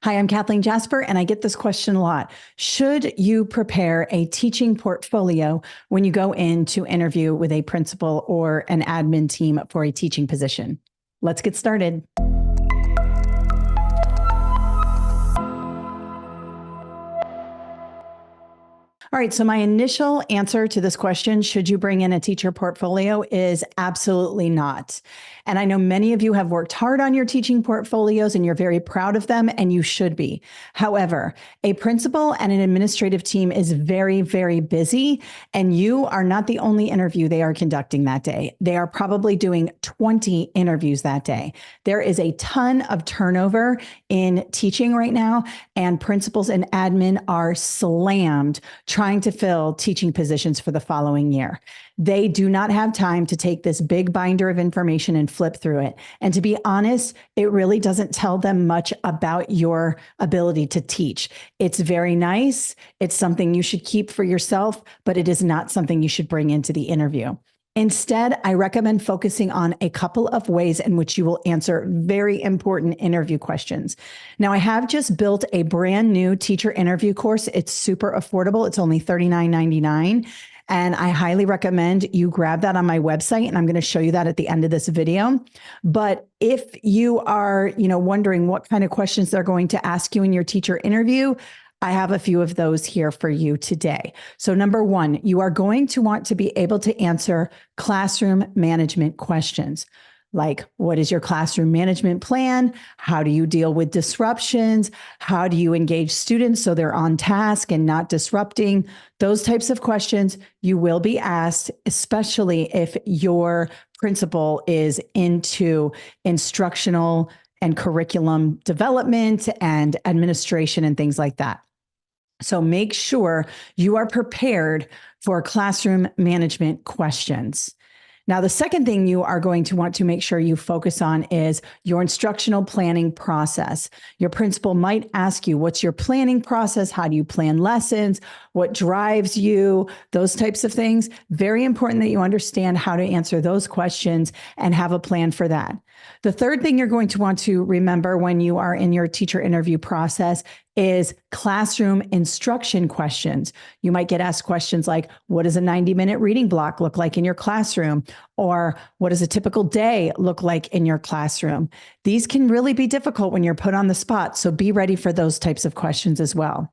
Hi, I'm Kathleen Jasper, and I get this question a lot. Should you prepare a teaching portfolio when you go in to interview with a principal or an admin team for a teaching position? Let's get started. All right, so my initial answer to this question, should you bring in a teacher portfolio, is absolutely not. And I know many of you have worked hard on your teaching portfolios and you're very proud of them, and you should be. However, a principal and an administrative team is very, very busy, and you are not the only interview they are conducting that day. They are probably doing 20 interviews that day. There is a ton of turnover in teaching right now, and principals and admin are slammed trying to fill teaching positions for the following year. They do not have time to take this big binder of information and flip through it. And to be honest, it really doesn't tell them much about your ability to teach. It's very nice. It's something you should keep for yourself, but it is not something you should bring into the interview. Instead, I recommend focusing on a couple of ways in which you will answer very important interview questions. Now, I have just built a brand new teacher interview course. It's super affordable. It's only $39.99. And I highly recommend you grab that on my website. And I'm going to show you that at the end of this video. But if you are, wondering what kind of questions they're going to ask you in your teacher interview, I have a few of those here for you today. So number one, you are going to want to be able to answer classroom management questions. Like, what is your classroom management plan? How do you deal with disruptions? How do you engage students so they're on task and not disrupting? Those types of questions you will be asked, especially if your principal is into instructional and curriculum development and administration and things like that. So make sure you are prepared for classroom management questions. Now, the second thing you are going to want to make sure you focus on is your instructional planning process. Your principal might ask you, what's your planning process? How do you plan lessons? What drives you? Those types of things. Very important that you understand how to answer those questions and have a plan for that. The third thing you're going to want to remember when you are in your teacher interview process is classroom instruction questions. You might get asked questions like, what does a 90-minute reading block look like in your classroom? Or what does a typical day look like in your classroom? These can really be difficult when you're put on the spot, so be ready for those types of questions as well.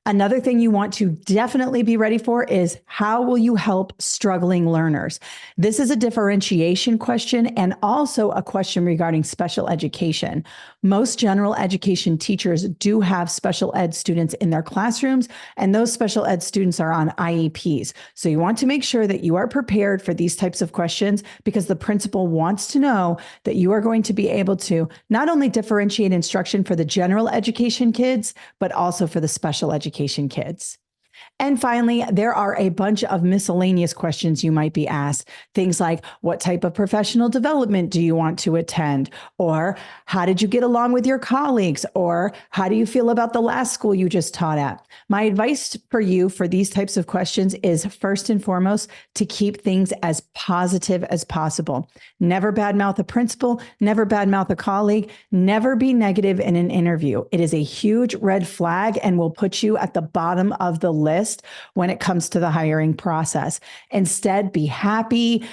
Another thing you want to definitely be ready for is, how will you help struggling learners? This is a differentiation question and also a question regarding special education. Most general education teachers do have special ed students in their classrooms, and those special ed students are on IEPs. So you want to make sure that you are prepared for these types of questions, because the principal wants to know that you are going to be able to not only differentiate instruction for the general education kids, but also for the special education kids. And finally, there are a bunch of miscellaneous questions you might be asked. Things like, what type of professional development do you want to attend? Or how did you get along with your colleagues? Or how do you feel about the last school you just taught at? My advice for you for these types of questions is, first and foremost, to keep things as positive as possible. Never badmouth a principal, never badmouth a colleague, never be negative in an interview. It is a huge red flag and will put you at the bottom of the list when it comes to the hiring process. Instead, be happy,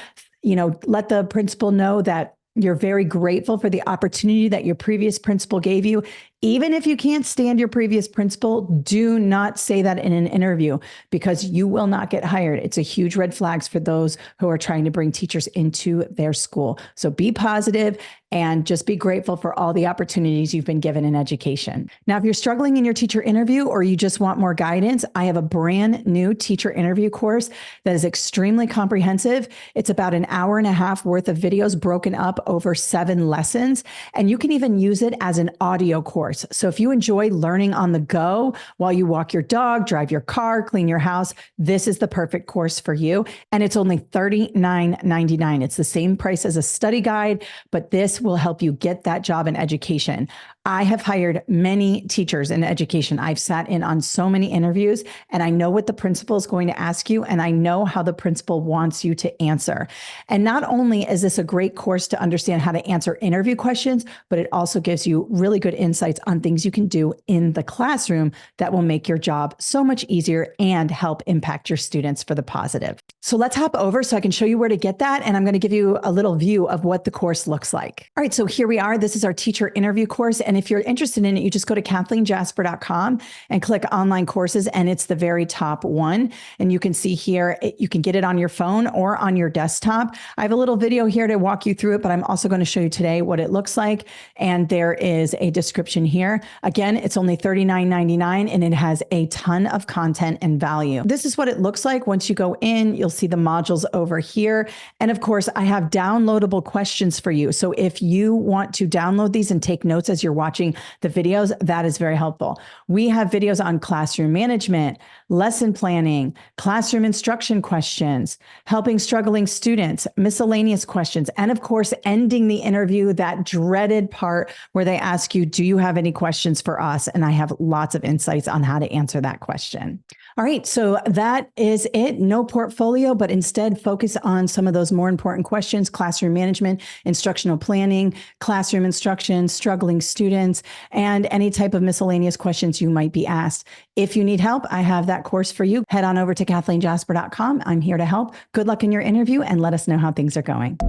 let the principal know that you're very grateful for the opportunity that your previous principal gave you. Even if you can't stand your previous principal, do not say that in an interview, because you will not get hired. It's a huge red flags for those who are trying to bring teachers into their school. So be positive and just be grateful for all the opportunities you've been given in education. Now, if you're struggling in your teacher interview or you just want more guidance, I have a brand new teacher interview course that is extremely comprehensive. It's about an hour and a half worth of videos broken up over 7 lessons, and you can even use it as an audio course. So if you enjoy learning on the go while you walk your dog, drive your car, clean your house, this is the perfect course for you. And it's only $39.99. It's the same price as a study guide, but this will help you get that job in education. I have hired many teachers in education. I've sat in on so many interviews, and I know what the principal is going to ask you, and I know how the principal wants you to answer. And not only is this a great course to understand how to answer interview questions, but it also gives you really good insights on things you can do in the classroom that will make your job so much easier and help impact your students for the positive. So let's hop over so I can show you where to get that. And I'm going to give you a little view of what the course looks like. All right, so here we are. This is our teacher interview course. And if you're interested in it, you just go to KathleenJasper.com and click online courses. And it's the very top one. And you can see here, you can get it on your phone or on your desktop. I have a little video here to walk you through it, but I'm also going to show you today what it looks like. And there is a description here. Again, it's only $39.99 and it has a ton of content and value. This is what it looks like. Once you go in, you'll see the modules over here. And of course, I have downloadable questions for you. So if you want to download these and take notes as you're watching the videos, that is very helpful. We have videos on classroom management, lesson planning, classroom instruction questions, helping struggling students, miscellaneous questions, and of course, ending the interview, that dreaded part where they ask you, do you have any questions for us? And I have lots of insights on how to answer that question. All right, so that is it. No portfolio, but instead focus on some of those more important questions: classroom management, instructional planning, classroom instruction, struggling students, and any type of miscellaneous questions you might be asked. If you need help, I have that course for you. Head on over to KathleenJasper.com. I'm here to help. Good luck in your interview and let us know how things are going.